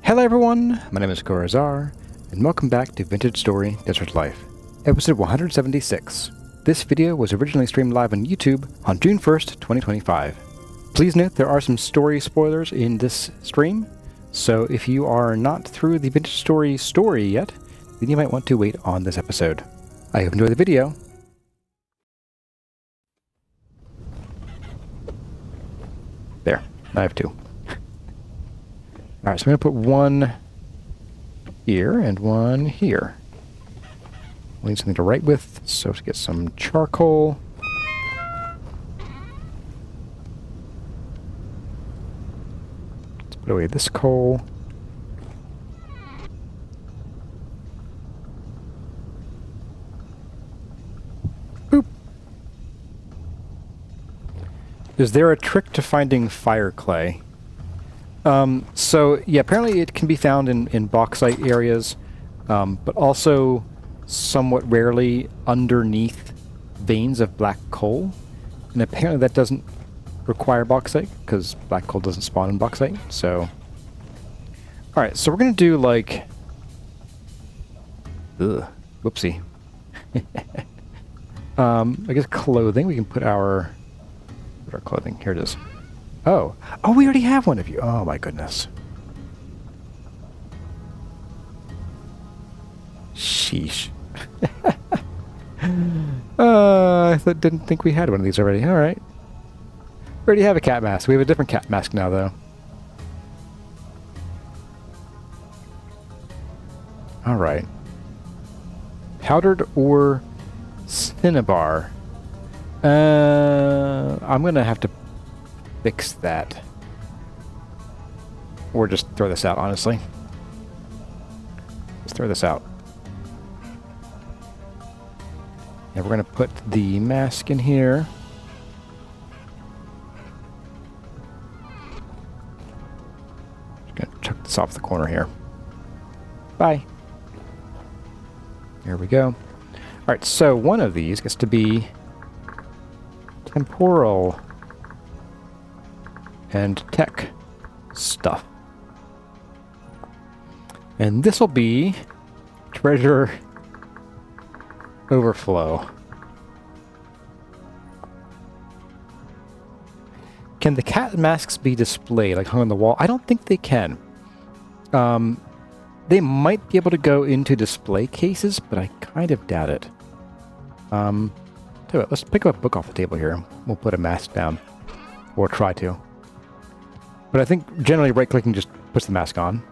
Hello everyone, my name is Corazar, and welcome back to Vintage Story Desert Life, episode 176. This video was originally streamed live on YouTube on June 1st, 2025. Please note there are some story spoilers in this stream, so if you are not through the Vintage story yet, then you might want to wait on this episode. I hope you enjoy the video. There, I have two. Alright, so I'm going to put one here and one here. We need something to write with, so to get some charcoal. Let's put away this coal. Boop. Is there a trick to finding fire clay? So, yeah, apparently it can be found in bauxite areas, but also somewhat rarely underneath veins of black coal. And apparently that doesn't require bauxite, because black coal doesn't spawn in bauxite, so... Alright, so we're going to do, like... Ugh, whoopsie. I guess clothing. We can put our clothing. Here it is. Oh, we already have one of you. Oh my goodness. Sheesh. Didn't think we had one of these already. All right. We already have a cat mask. We have a different cat mask now, though. All right. Powdered or cinnabar? I'm gonna have to fix that. Or just throw this out, honestly. Let's throw this out. And we're going to put the mask in here. Just going to chuck this off the corner here. Bye. There we go. Alright, so one of these gets to be temporal and tech stuff. And this will be treasure overflow. Can the cat masks be displayed, like hung on the wall? I don't think they can. They might be able to go into display cases, but I kind of doubt it. Let's pick up a book off the table here. We'll put a mask down. Or try to. But I think generally right-clicking just puts the mask on.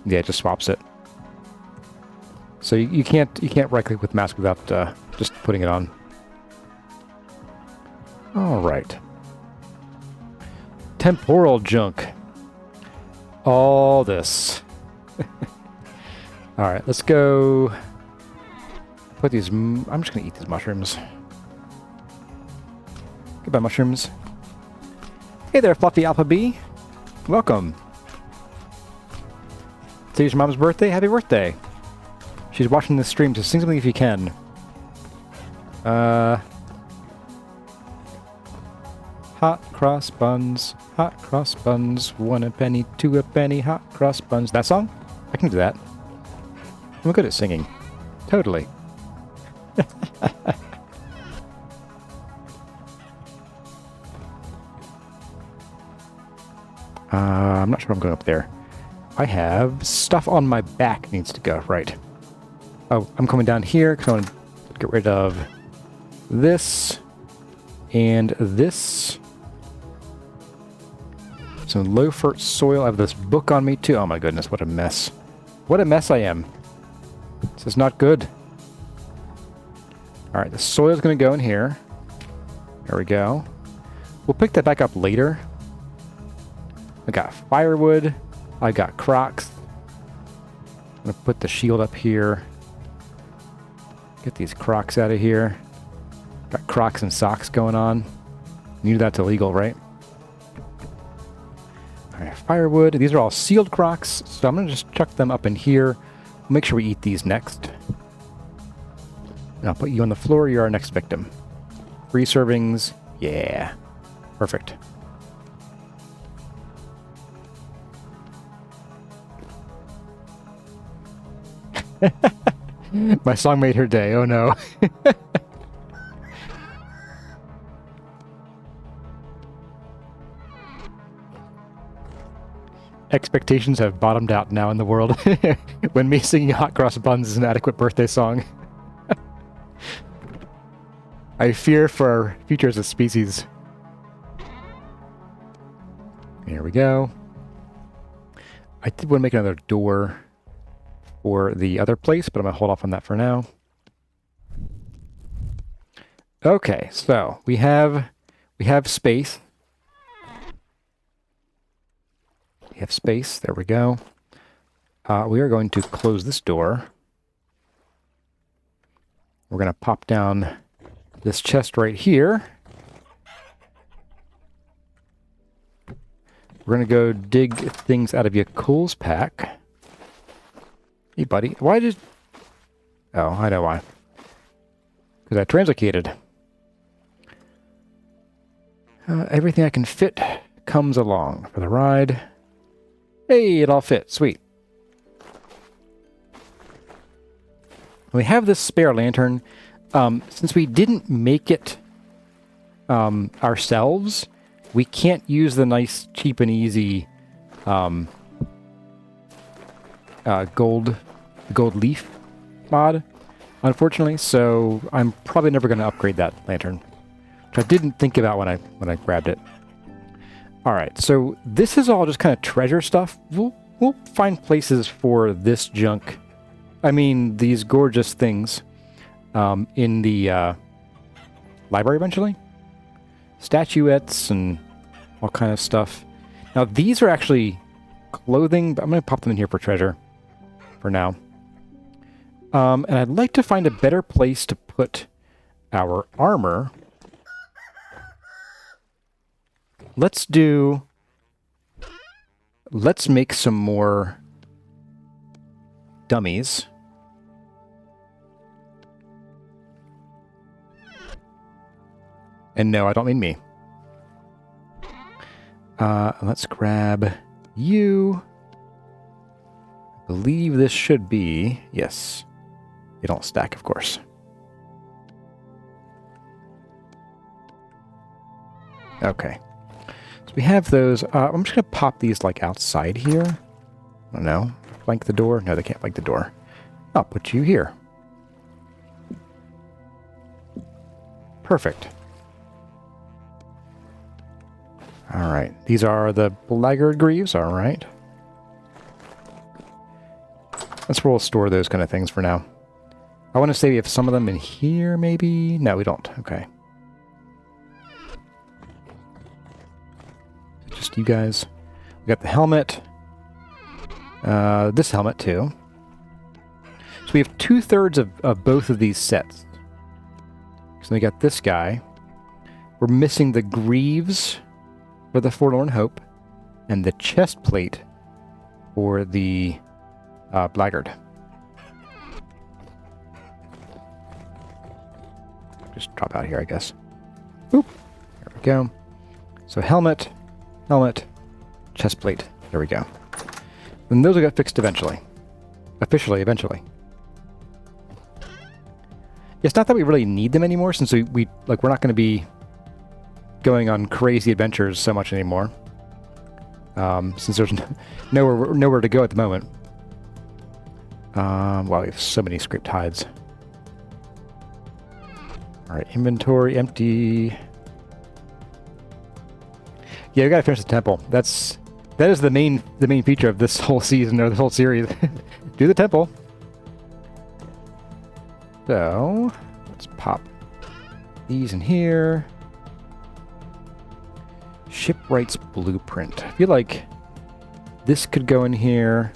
Yeah, it just swaps it. So you can't right-click with mask without just putting it on. All right. Temporal junk. All this. All right, let's go. Put these. I'm just gonna eat these mushrooms. Goodbye, mushrooms. Hey there, Fluffy Alpha B. Welcome. Today's your mom's birthday. Happy birthday. She's watching this stream, so sing something if you can. Hot cross buns. Hot cross buns. 1 a penny, 2 a penny. Hot cross buns. That song? I can do that. I'm good at singing. Totally. I'm not sure I'm going up there. I have stuff on my back needs to go. Right. Oh, I'm coming down here because I want to get rid of this and this. Some low-fert soil. I have this book on me too. Oh my goodness, what a mess. What a mess I am. This is not good. Alright, the soil's going to go in here. There we go. We'll pick that back up later. I got firewood. I got crocs. I'm going to put the shield up here. Get these crocs out of here. Got crocs and socks going on. You knew that's illegal, right? Alright, firewood. These are all sealed crocs, so I'm going to just chuck them up in here. We'll make sure we eat these next. And I'll put you on the floor. You're our next victim. 3 servings. Yeah. Perfect. My song made her day. Oh no. Expectations have bottomed out now in the world when me singing Hot Cross Buns is an adequate birthday song. I fear for our future as a species. Here we go. I did want to make another door for the other place, but I'm going to hold off on that for now. Okay, so we have space. We have space. There we go. We are going to close this door. We're going to pop down this chest right here. We're going to go dig things out of your coals pack. Hey, buddy. Why did... Oh, I know why. Because I translocated. Everything I can fit comes along for the ride. Hey, it all fits. Sweet. We have this spare lantern. Since we didn't make it ourselves, we can't use the nice, cheap, and easy gold leaf mod, unfortunately. So I'm probably never going to upgrade that lantern, which I didn't think about when I grabbed it. All right, so this is all just kind of treasure stuff. We'll find places for this junk. I mean, these gorgeous things in the library eventually. Statuettes and all kind of stuff. Now, these are actually clothing, but I'm going to pop them in here for treasure for now. And I'd like to find a better place to put our armor. Let's make some more dummies. And no, I don't mean me. Let's grab you. I believe this should be... Yes. They don't stack, of course. Okay. So we have those. I'm just going to pop these, like, outside here. I don't know. Flank the door? No, they can't flank the door. I'll put you here. Perfect. All right. These are the blackguard greaves. All right. That's where we'll store those kind of things for now. I want to say we have some of them in here, maybe? No, we don't. Okay. Just you guys. We got the helmet. This helmet, too. So we have 2/3 of both of these sets. So we got this guy. We're missing the greaves for the Forlorn Hope and the chest plate for the blackguard. Just drop out here, I guess. Boop. There we go. So helmet, chest plate. There we go. And those will get fixed eventually. Officially, eventually. It's not that we really need them anymore, since we're not going to be going on crazy adventures so much anymore. Since there's nowhere to go at the moment. Wow, we have so many scraped hides. All right, inventory empty. Yeah, we gotta finish the temple. That is the main feature of this whole season or this whole series. Do the temple. So let's pop these in here. Shipwright's blueprint. I feel like this could go in here.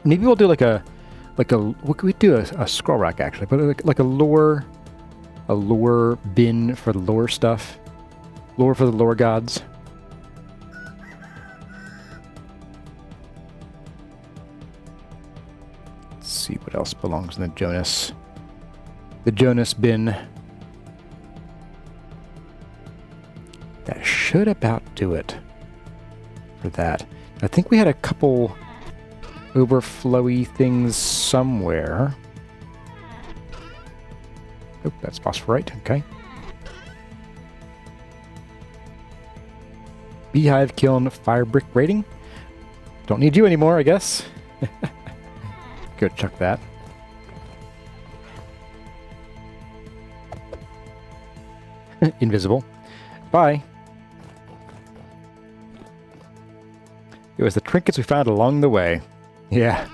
Maybe we'll do like a what could we do? A scroll rack actually, but like a lore bin for the lore stuff. Lore for the lore gods. Let's see what else belongs in the Jonas. The Jonas bin. That should about do it for that. I think we had a couple overflowy things somewhere. Oh, that's phosphorite. Okay. Beehive kiln fire brick rating. Don't need you anymore, I guess. Go chuck that. Invisible. Bye. It was the trinkets we found along the way. Yeah.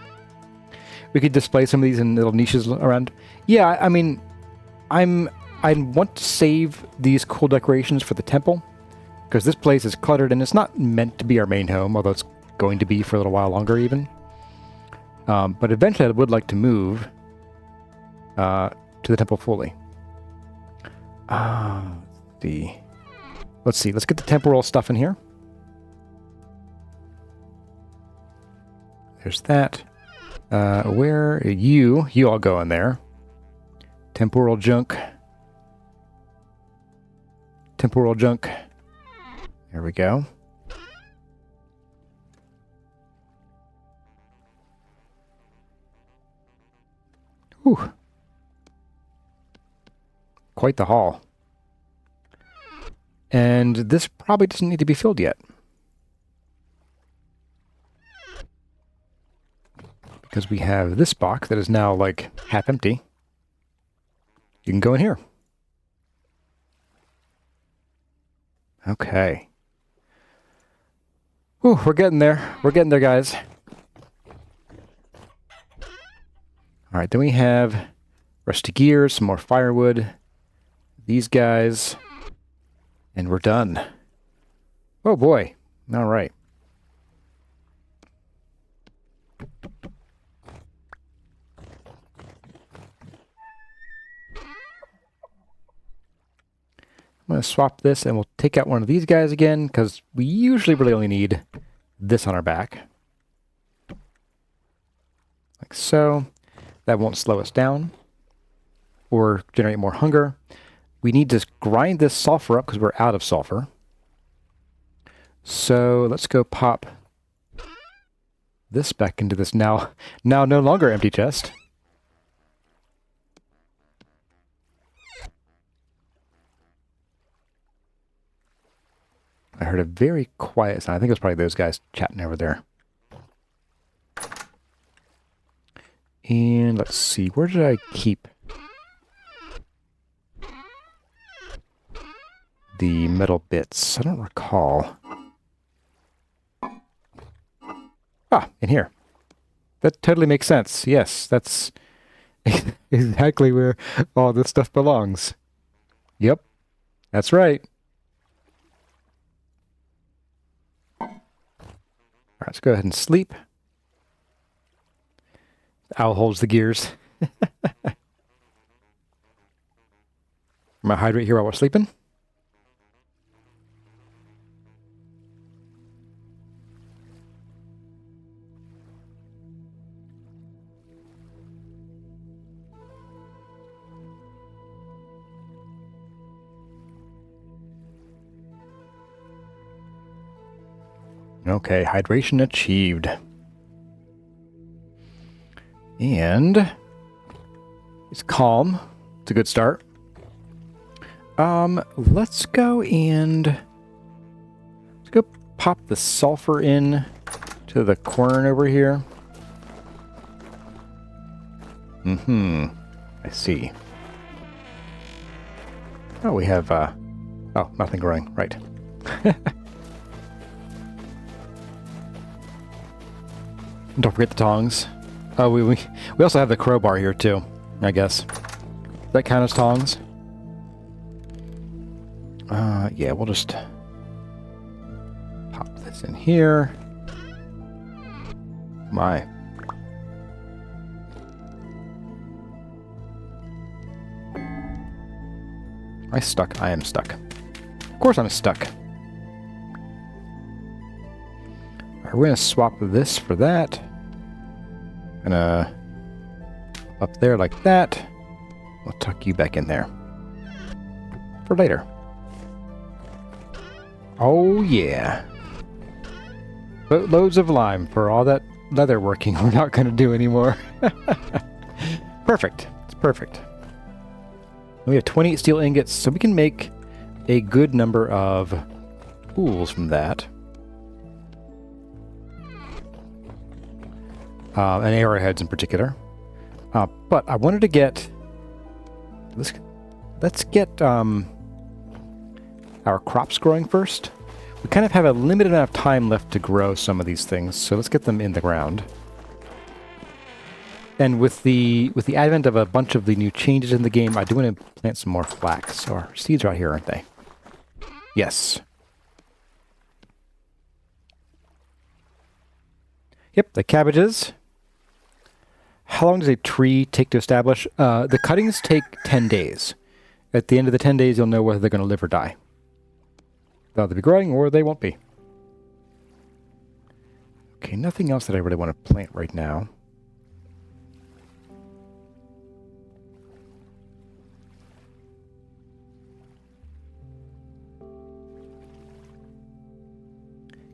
We could display some of these in little niches around. Yeah, I mean, I want to save these cool decorations for the temple, because this place is cluttered and it's not meant to be our main home, although it's going to be for a little while longer even. But eventually I would like to move to the temple fully. Let's see. Let's get the temporal stuff in here. There's that. Where are you? You all go in there. Temporal junk. Temporal junk. There we go. Whew. Quite the haul. And this probably doesn't need to be filled yet. Because we have this box that is now like half empty. You can go in here. Okay. Whew, we're getting there. We're getting there, guys. All right, then we have rusty gears, some more firewood, these guys, and we're done. Oh boy. All right. I'm going to swap this and we'll take out one of these guys again, because we usually really only need this on our back. Like so. That won't slow us down or generate more hunger. We need to grind this sulfur up because we're out of sulfur. So let's go pop this back into this now no longer empty chest. I heard a very quiet sound. I think it was probably those guys chatting over there. And let's see, where did I keep the metal bits? I don't recall. Ah, in here. That totally makes sense. Yes, that's exactly where all this stuff belongs. Yep, that's right. All right, let's go ahead and sleep. Owl holds the gears. I'm gonna hydrate here while we're sleeping. Okay, hydration achieved. And it's calm. It's a good start. Let's go pop the sulfur in to the quern over here. I see. Oh, we have, oh, nothing growing. Right. Don't forget the tongs. Oh, we also have the crowbar here, too, I guess. Does that count as tongs? Yeah, we'll just pop this in here. My. Am I stuck? I am stuck. Of course I'm stuck. Alright, we're going to swap this for that. Gonna up there like that. We'll tuck you back in there for later. Oh, yeah. Boatloads of lime for all that leather working we're not going to do anymore. Perfect. It's perfect. We have 28 steel ingots, so we can make a good number of tools from that. And arrowheads in particular. But I wanted to get... Let's get our crops growing first. We kind of have a limited amount of time left to grow some of these things, so let's get them in the ground. And with the advent of a bunch of the new changes in the game, I do want to plant some more flax. So our seeds are out here, aren't they? Yes. Yep, the cabbages. How long does a tree take to establish? The cuttings take 10 days. At the end of the 10 days, you'll know whether they're going to live or die. They'll either be growing or they won't be. Okay, nothing else that I really want to plant right now.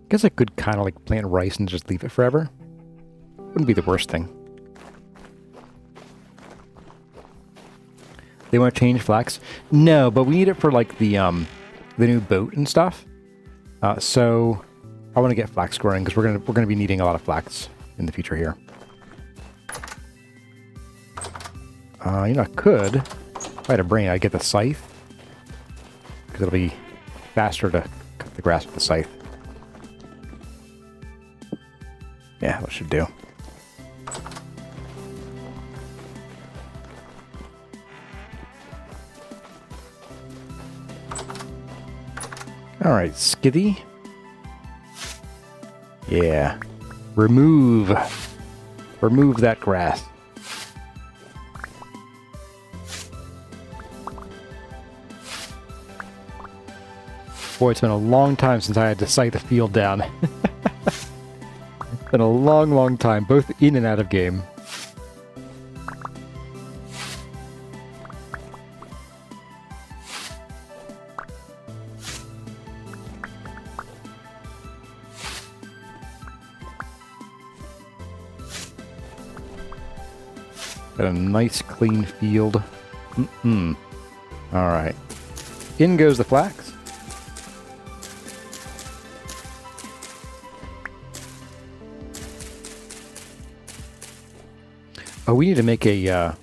Guess I could kind of like plant rice and just leave it forever. Wouldn't be the worst thing. They want to change flax? No, but we need it for like the new boat and stuff. So I want to get flax growing because we're gonna be needing a lot of flax in the future here. You know, I could, if I had a brain, I'd get the scythe because it'll be faster to cut the grass with the scythe. Yeah, that should do. All right, Skithy. Yeah. Remove that grass. Boy, it's been a long time since I had to scythe the field down. Been a long, long time, both in and out of game. Got a nice, clean field. Alright. In goes the flax. Oh, we need to make a, and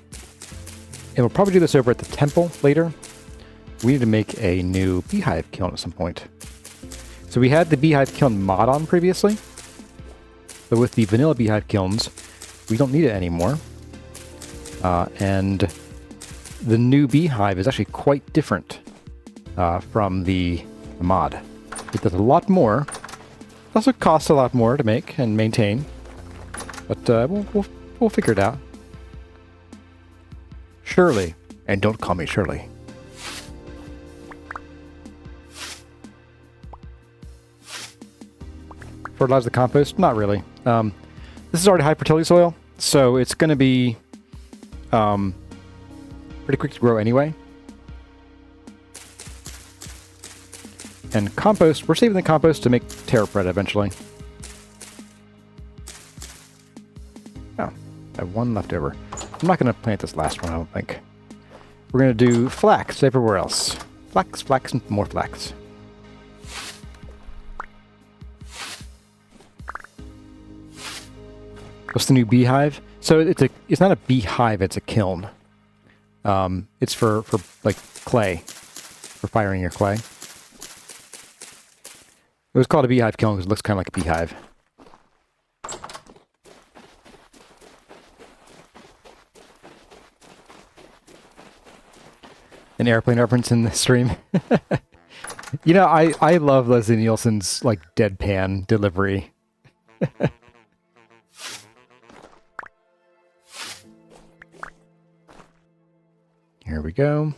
we'll probably do this over at the temple later. We need to make a new beehive kiln at some point. So we had the beehive kiln mod on previously, but with the vanilla beehive kilns, we don't need it anymore. And the new beehive is actually quite different from the mod. It does a lot more. It also costs a lot more to make and maintain, but we'll figure it out. Shirley. And don't call me Shirley. Fertilize the compost? Not really. This is already high fertility soil, so it's going to be pretty quick to grow anyway. And compost, we're saving the compost to make terra bread eventually. Oh, I have one left over. I'm not going to plant this last one, I don't think. We're going to do flax everywhere else. Flax, flax, and more flax. What's the new beehive? So it's not a beehive, it's a kiln. It's for like clay, for firing your clay. It was called a beehive kiln because it looks kind of like a beehive. An airplane reference in the stream. You know, I love Leslie Nielsen's like deadpan delivery. Here we go.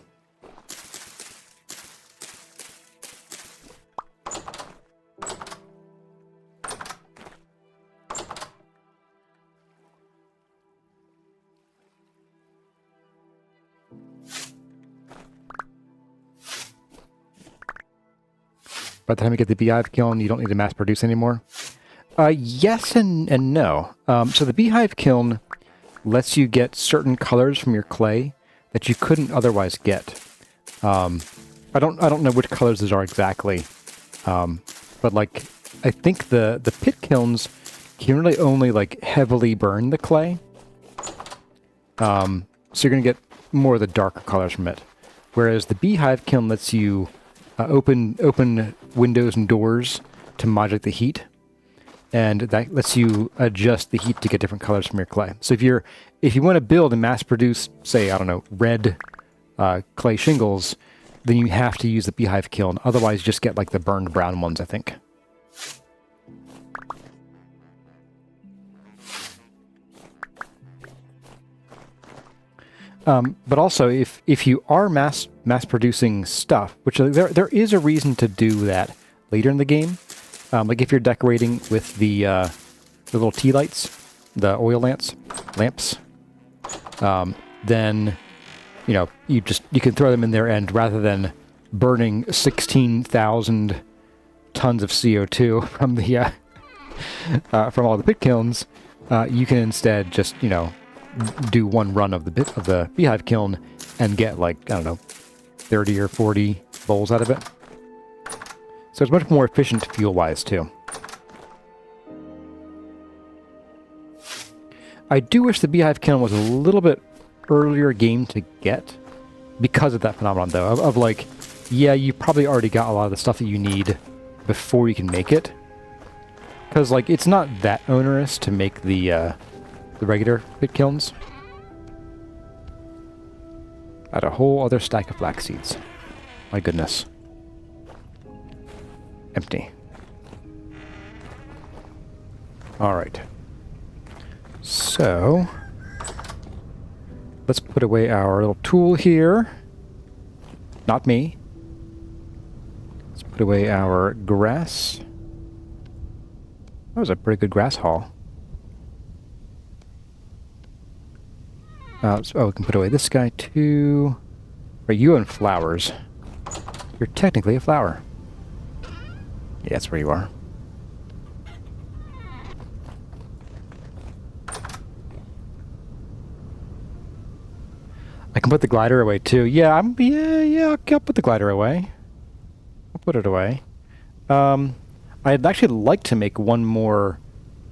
by the time you get the beehive kiln, you don't need to mass produce anymore. Yes and no. So the beehive kiln lets you get certain colors from your clay that you couldn't otherwise get. I don't know which colors those are exactly, but like I think the pit kilns can really only like heavily burn the clay, so you're gonna get more of the darker colors from it. Whereas the beehive kiln lets you open windows and doors to modulate the heat, and that lets you adjust the heat to get different colors from your clay. So if you want to build and mass produce, say, I don't know, red clay shingles, then you have to use the beehive kiln. Otherwise, you just get like the burned brown ones, I think. But also, if you are mass producing stuff, which there is a reason to do that later in the game, like if you're decorating with the little tea lights, the oil lamps, then you can throw them in there, and rather than burning 16,000 tons of CO2 from the from all the pit kilns, you can instead just do one run of the beehive kiln and get like, I don't know, 30 or 40 bowls out of it. So it's much more efficient fuel-wise too. I do wish the beehive kiln was a little bit earlier game to get because of that phenomenon though, of like, yeah, you probably already got a lot of the stuff that you need before you can make it. Because like, it's not that onerous to make the regular pit kilns. Add a whole other stack of flax seeds. My goodness. Empty. Alright. So, let's put away our little tool here. Not me. Let's put away our grass. That was a pretty good grass haul. We can put away this guy too. Are you in flowers? You're technically a flower. Yeah, that's where you are. I can put the glider away too. Yeah, I'll put the glider away. I'll put it away. I'd actually like to make one more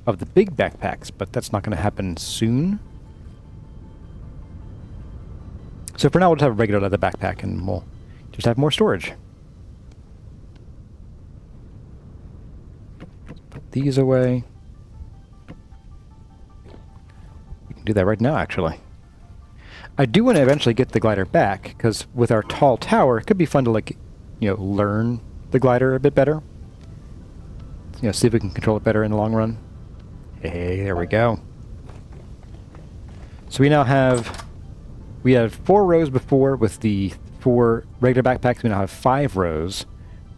of the big backpacks, but that's not going to happen soon. So for now, we'll just have a regular leather backpack, and we'll just have more storage. Put these away. We can do that right now, actually. I do want to eventually get the glider back, because with our tall tower, it could be fun to, like, learn the glider a bit better. See if we can control it better in the long run. Hey, there we go. So we now have... We had 4 rows before with the 4 regular backpacks. We now have 5 rows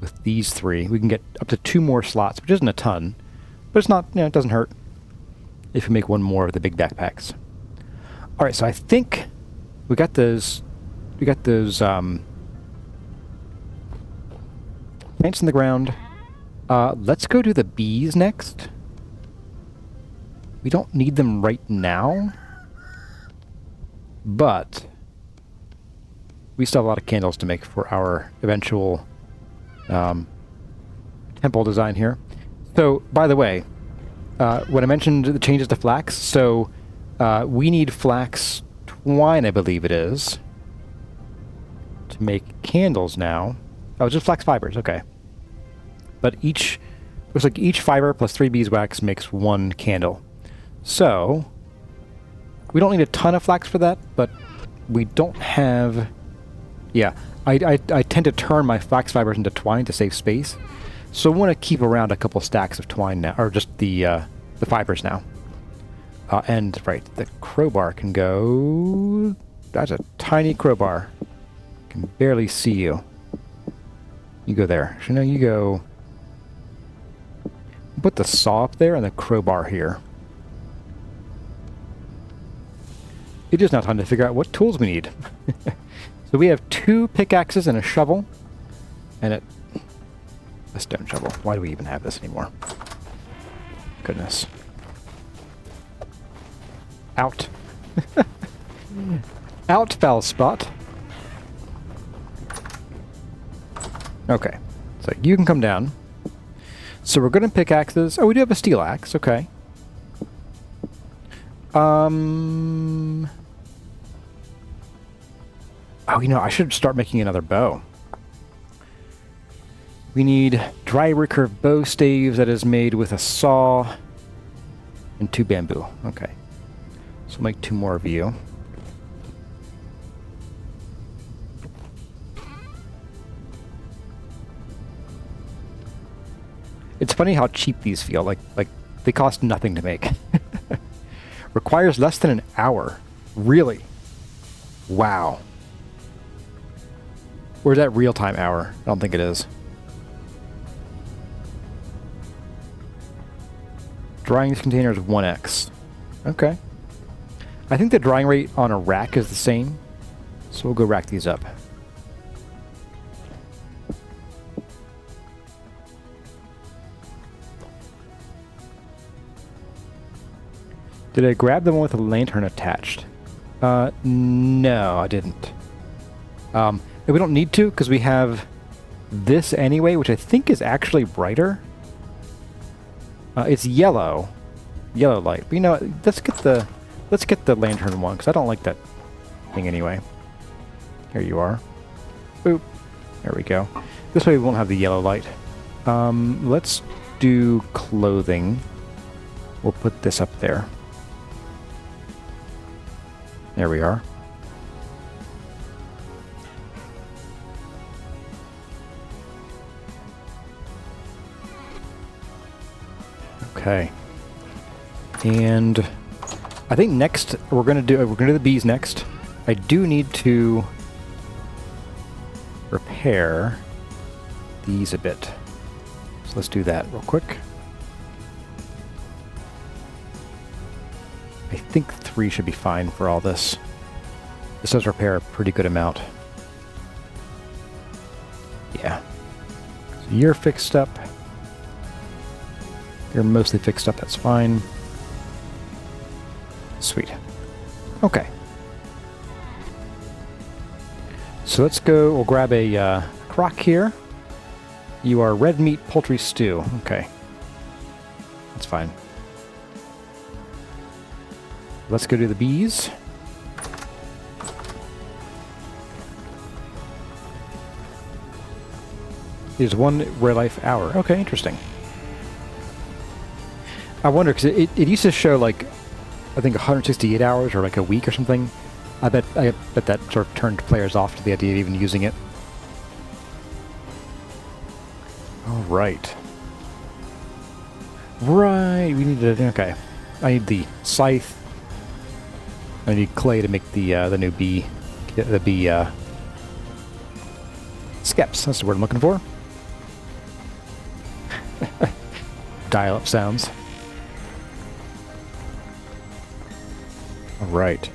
with these 3. We can get up to 2 more slots, which isn't a ton, but it's not, it doesn't hurt if we make one more of the big backpacks. All right, so I think we got those plants in the ground. Let's go do the bees next. We don't need them right now, but we still have a lot of candles to make for our eventual temple design here. So, by the way, when I mentioned the changes to flax, so we need flax twine, I believe it is, to make candles now. Oh, just flax fibers, okay. But looks like each fiber plus 3 beeswax makes 1 candle. So, we don't need a ton of flax for that, but we don't have... Yeah, I tend to turn my flax fibers into twine to save space. So I want to keep around a couple stacks of twine now, or just the fibers now. And, right, the crowbar can go... That's a tiny crowbar. Can barely see you. You go there. Actually, no, you go... Put the saw up there and the crowbar here. It is now time to figure out what tools we need. So we have 2 pickaxes and a shovel. And A stone shovel. Why do we even have this anymore? Goodness. Out. Out, foul spot. Okay. So you can come down. So we're going to pickaxes. Oh, we do have a steel axe. Okay. Oh, you know, I should start making another bow. We need dry recurve bow staves that is made with a saw and 2 bamboo. Okay. So we'll make 2 more of you. It's funny how cheap these feel. Like they cost nothing to make. Requires less than an hour. Really? Wow. Or is that real-time hour? I don't think it is. Drying these containers 1x. Okay. I think the drying rate on a rack is the same. So we'll go rack these up. Did I grab the one with a lantern attached? No, I didn't. We don't need to, because we have this anyway, which I think is actually brighter. It's yellow. Yellow light. But you know, let's get the lantern one, because I don't like that thing anyway. Here you are. Boop. There we go. This way we won't have the yellow light. Let's do clothing. We'll put this up there. There we are. Okay. And I think next we're gonna do the bees next. I do need to repair these a bit. So let's do that real quick. I think 3 should be fine for all this. This does repair a pretty good amount. Yeah. So you're fixed up. You're mostly fixed up, that's fine. Sweet. Okay. So let's go, we'll grab a crock here. You are red meat poultry stew. Okay. That's fine. Let's go to the bees. There's 1 rare life hour. Okay, interesting. I wonder, because it used to show, like, I think 168 hours or like a week or something. I bet that sort of turned players off to the idea of even using it. All right. Right, we need to, okay. I need the scythe. I need clay to make the new bee, skeps. That's the word I'm looking for. Dial-up sounds. All right.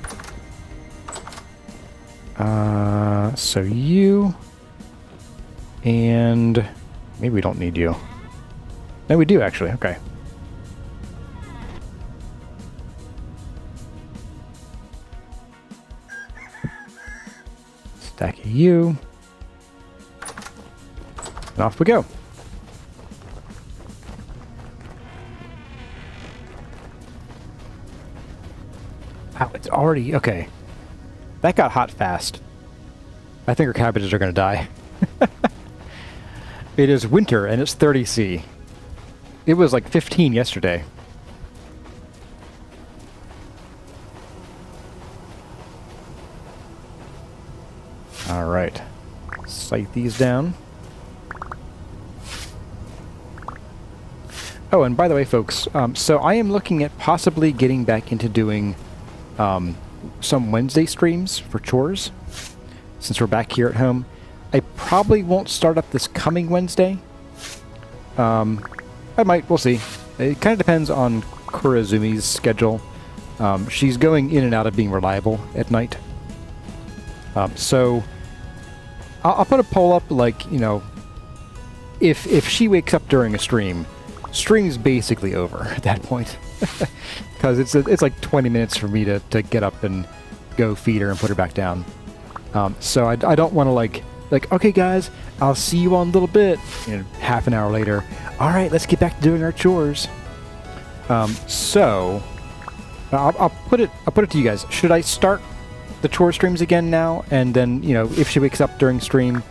So you, and maybe we don't need you. No, we do actually. Okay. Stack of you. And off we go. Wow, it's already... Okay. That got hot fast. I think our cabbages are going to die. It is winter and it's 30°C. It was like 15 yesterday. All right. Scythe these down. Oh, and by the way, folks, so I am looking at possibly getting back into doing some Wednesday streams for chores, since we're back here at home. I probably won't start up this coming Wednesday. I might, we'll see. It kind of depends on Kurazumi's schedule. She's going in and out of being reliable at night. So I'll put a poll up, like, you know, if she wakes up during a stream's basically over at that point. Because it's like 20 minutes for me to get up and go feed her and put her back down. So I don't want to like, okay guys, I'll see you on a little bit. You know, half an hour later, all right, let's get back to doing our chores. So I'll put it to you guys. Should I start the chore streams again now, and then, you know, if she wakes up during stream,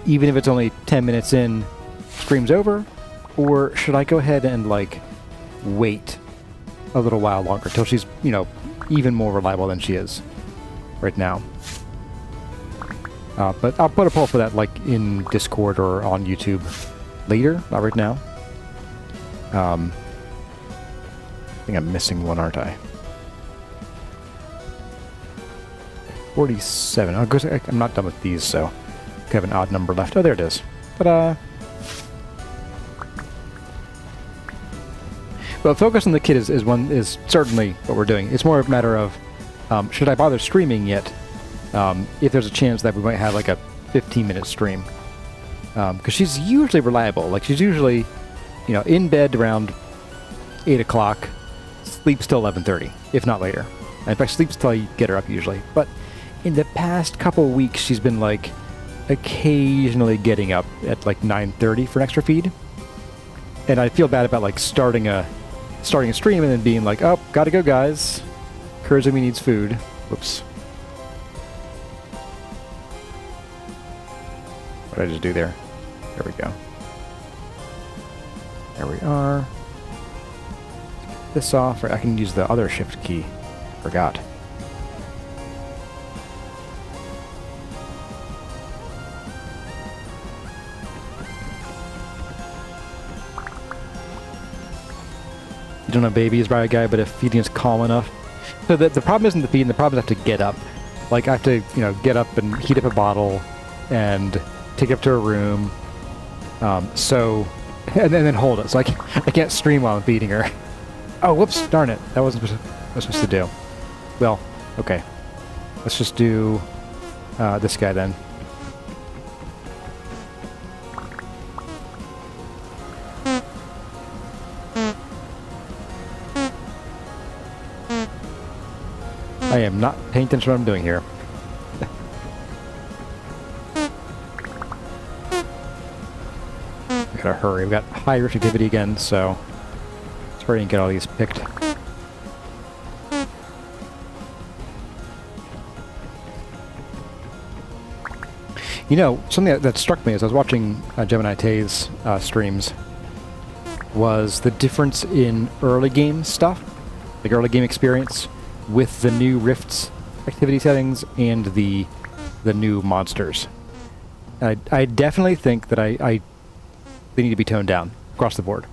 even if it's only 10 minutes in, stream's over? Or should I go ahead and, like, wait a little while longer till she's, you know, even more reliable than she is right now? But I'll put a poll for that, like, in Discord or on YouTube later, not right now. I think I'm missing one, aren't I? 47. Oh, I'm not done with these, so I have an odd number left. Oh, there it is. Ta-da! Well, focus on the kid is certainly what we're doing. It's more a matter of, should I bother streaming yet? If there's a chance that we might have like a 15-minute stream. Because she's usually reliable. Like, she's usually, you know, in bed around 8 o'clock, sleeps till 11:30, if not later. In fact, sleeps till you get her up usually. But in the past couple of weeks, she's been like occasionally getting up at like 9:30 for an extra feed. And I feel bad about like starting a stream and then being like, oh, gotta go guys. Kurzumi needs food. Whoops. What did I just do there? There we go. There we are. Get this off. I can use the other shift key. Forgot. You don't know baby is right, guy, but if feeding is calm enough. So the problem isn't the feeding, the problem is I have to get up. Like, I have to, you know, get up and heat up a bottle and take it up to her room. So, and then hold it. So I can't stream while I'm feeding her. Oh, whoops, darn it. That wasn't what I was supposed to do. Well, okay. Let's just do this guy then. I am not paying attention to what I'm doing here. We gotta hurry. We've got high risk activity again, so let's hurry and get all these picked. You know, something that struck me as I was watching Gemini Tay's streams was the difference in early game stuff, like early game experience, with the new Rifts activity settings and the new monsters. I definitely think that they need to be toned down across the board.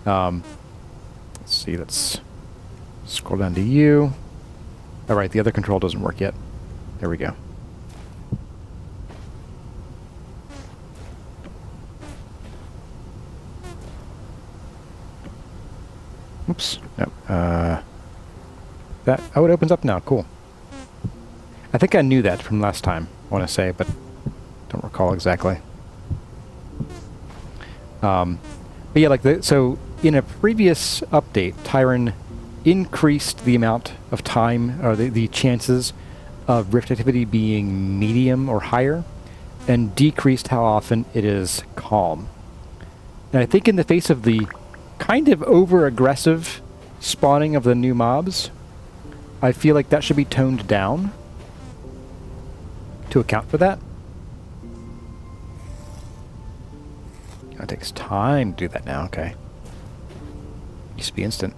Let's see, let's scroll down to you. All right, the other control doesn't work yet. There we go. Oops. No. Oh, it opens up now. Cool. I think I knew that from last time, I want to say, but don't recall exactly. But yeah, like so in a previous update, Tyron increased the amount of time, or the chances of rift activity being medium or higher, and decreased how often it is calm. And I think in the face of the kind of over-aggressive spawning of the new mobs, I feel like that should be toned down to account for that. It takes time to do that now, okay. Used to be instant.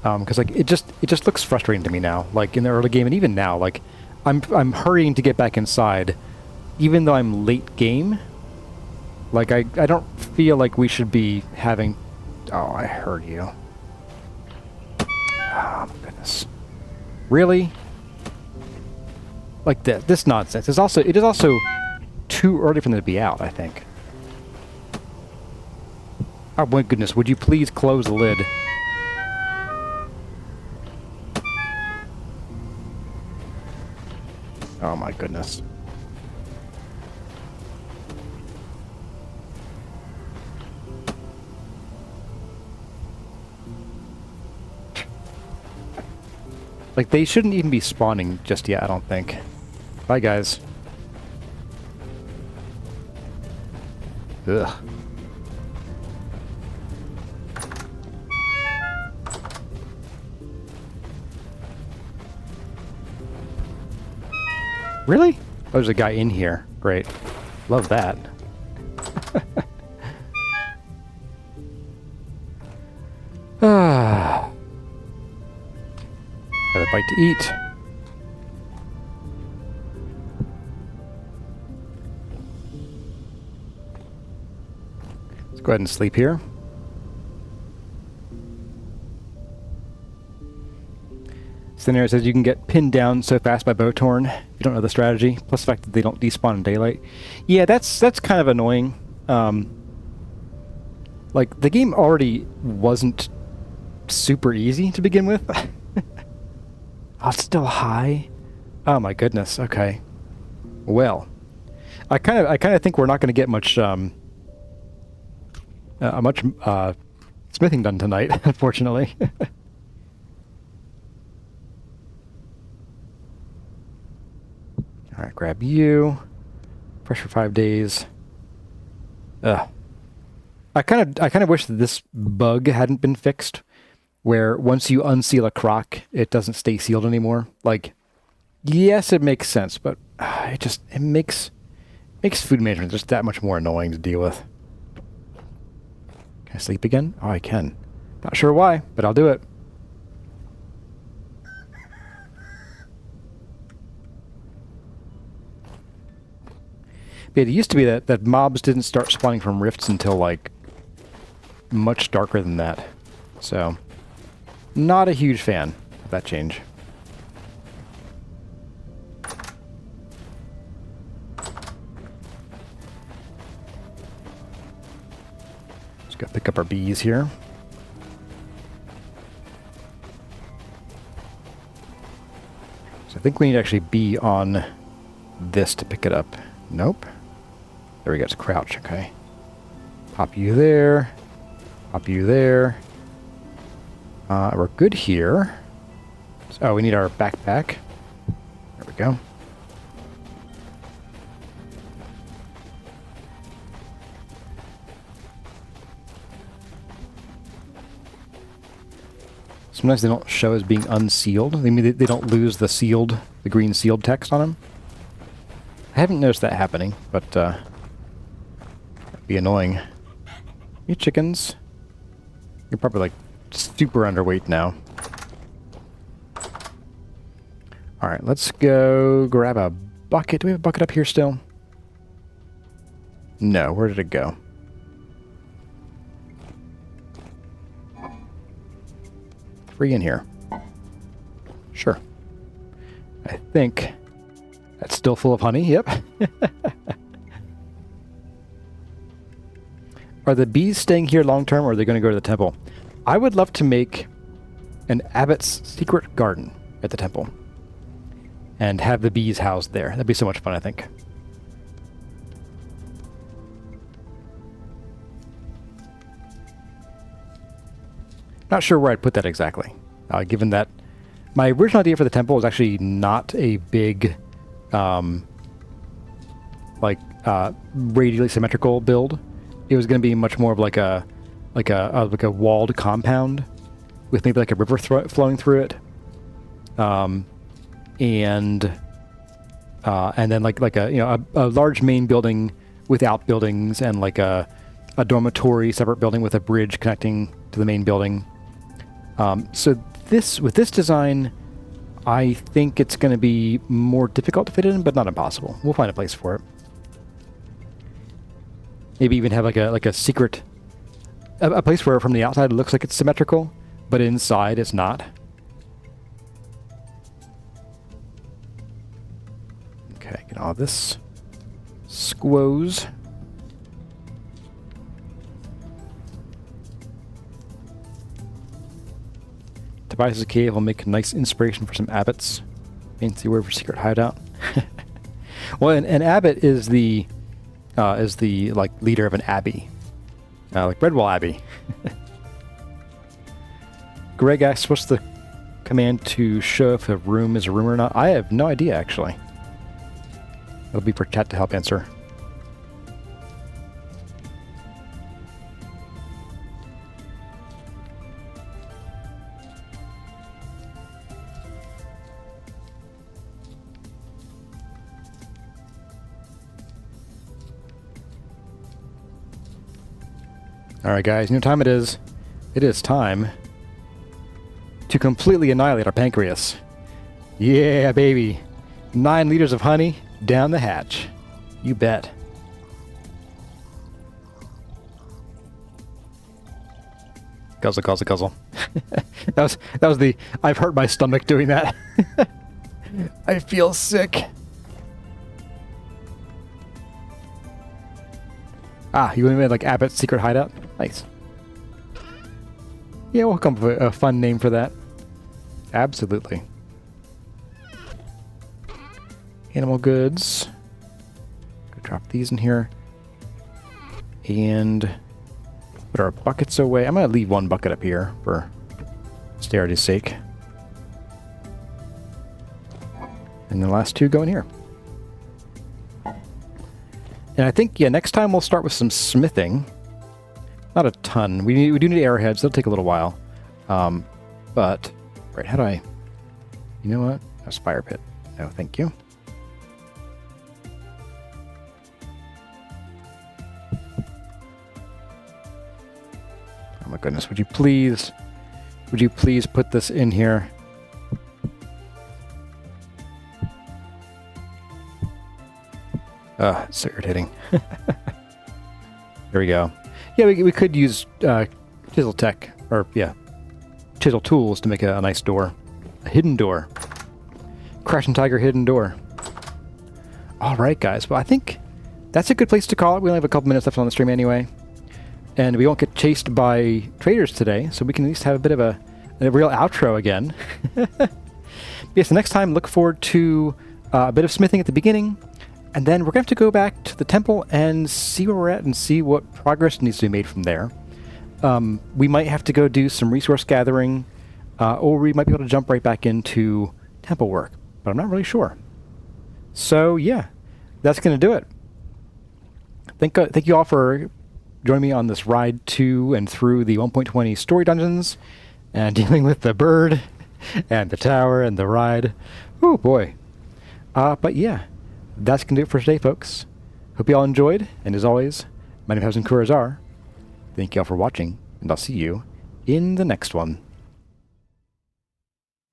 Because like it just looks frustrating to me now. Like in the early game, and even now, like I'm hurrying to get back inside, even though I'm late game. Like I don't feel like we should be having. Oh, I heard you. Oh my goodness. Really? Like this nonsense. It is also too early for them to be out, I think. Oh my goodness, would you please close the lid? Oh my goodness. Like, they shouldn't even be spawning just yet, I don't think. Bye, guys. Ugh. Really? Oh, there's a guy in here. Great. Love that. Ah. Have a bite to eat. Let's go ahead and sleep here. Scenario says you can get pinned down so fast by Bowtorn if you don't know the strategy. Plus the fact that they don't despawn in daylight. Yeah, that's kind of annoying. Like, the game already wasn't super easy to begin with. Oh, it's still high? Oh my goodness, okay. Well, I kind of think we're not going to get much smithing done tonight, unfortunately. All right, grab you. Fresh for 5 days. Ugh. I kind of wish that this bug hadn't been fixed, where once you unseal a crock, it doesn't stay sealed anymore. Like, yes, it makes sense, but it makes food management just that much more annoying to deal with. Can I sleep again? Oh, I can. Not sure why, but I'll do it. But it used to be that mobs didn't start spawning from rifts until, like, much darker than that. So, not a huge fan of that change. Just gotta pick up our bees here. So I think we need to actually be on this to pick it up. Nope. There we go, it's crouch, okay. Pop you there. Pop you there. We're good here. Oh, we need our backpack. There we go. Sometimes they don't show as being unsealed. They mean they don't lose the green sealed text on them. I haven't noticed that happening, but that'd be annoying. You chickens. You're probably like super underweight now. Alright, let's go grab a bucket. Do we have a bucket up here still? No, where did it go? Three in here. Sure. I think that's still full of honey, yep. Are the bees staying here long term, or are they going to go to the temple? I would love to make an abbot's secret garden at the temple and have the bees housed there. That'd be so much fun, I think. Not sure where I'd put that exactly, given that my original idea for the temple was actually not a big, radially symmetrical build. It was going to be much more of like a walled compound with maybe like a river flowing through it, and then like a large main building with outbuildings and like a dormitory separate building with a bridge connecting to the main building. So with this design, I think it's going to be more difficult to fit in, but not impossible. We'll find a place for it. Maybe even have like a secret, a place where from the outside it looks like it's symmetrical, but inside it's not. Okay, get all this squoze. Tobias' cave will make a nice inspiration for some abbots. Fancy word for secret hideout. Well, an abbot is the like leader of an abbey, like Redwall Abbey. Greg asks, "What's the command to show if a room is a room or not? I have no idea, actually. It'll be for chat to help answer. Alright guys, you know what time it is? It is time to completely annihilate our pancreas. Yeah, baby. 9 liters of honey down the hatch. You bet. Guzzle, guzzle, guzzle. that was the I've hurt my stomach doing that. I feel sick. Ah, you made like Abbott's secret hideout? Nice. Yeah, we'll come up with a fun name for that. Absolutely. Animal goods. Go drop these in here. And put our buckets away. I'm going to leave one bucket up here for austerity's sake. And the last 2 go in here. And I think, yeah, next time we'll start with some smithing. Not a ton. We do need arrowheads. That'll take a little while. But, right, how do I... You know what? That's Firepit. No, thank you. Oh my goodness, would you please put this in here? It's so irritating. There we go. Yeah, we could use ChiselTech, or yeah, ChiselTools to make a nice door. A hidden door. Crash and Tiger hidden door. Alright guys, well I think that's a good place to call it. We only have a couple minutes left on the stream anyway. And we won't get chased by traders today, so we can at least have a bit of a real outro again. Yes, the next time look forward to a bit of smithing at the beginning. And then we're going to have to go back to the temple and see where we're at and see what progress needs to be made from there. We might have to go do some resource gathering, or we might be able to jump right back into temple work, but I'm not really sure. So yeah, that's going to do it. Thank you all for joining me on this ride to and through the 1.20 story dungeons and dealing with the bird and the tower and the ride. Oh boy. But yeah. That's going to do it for today, folks. Hope you all enjoyed, and as always, my name is Corazar. Thank you all for watching, and I'll see you in the next one.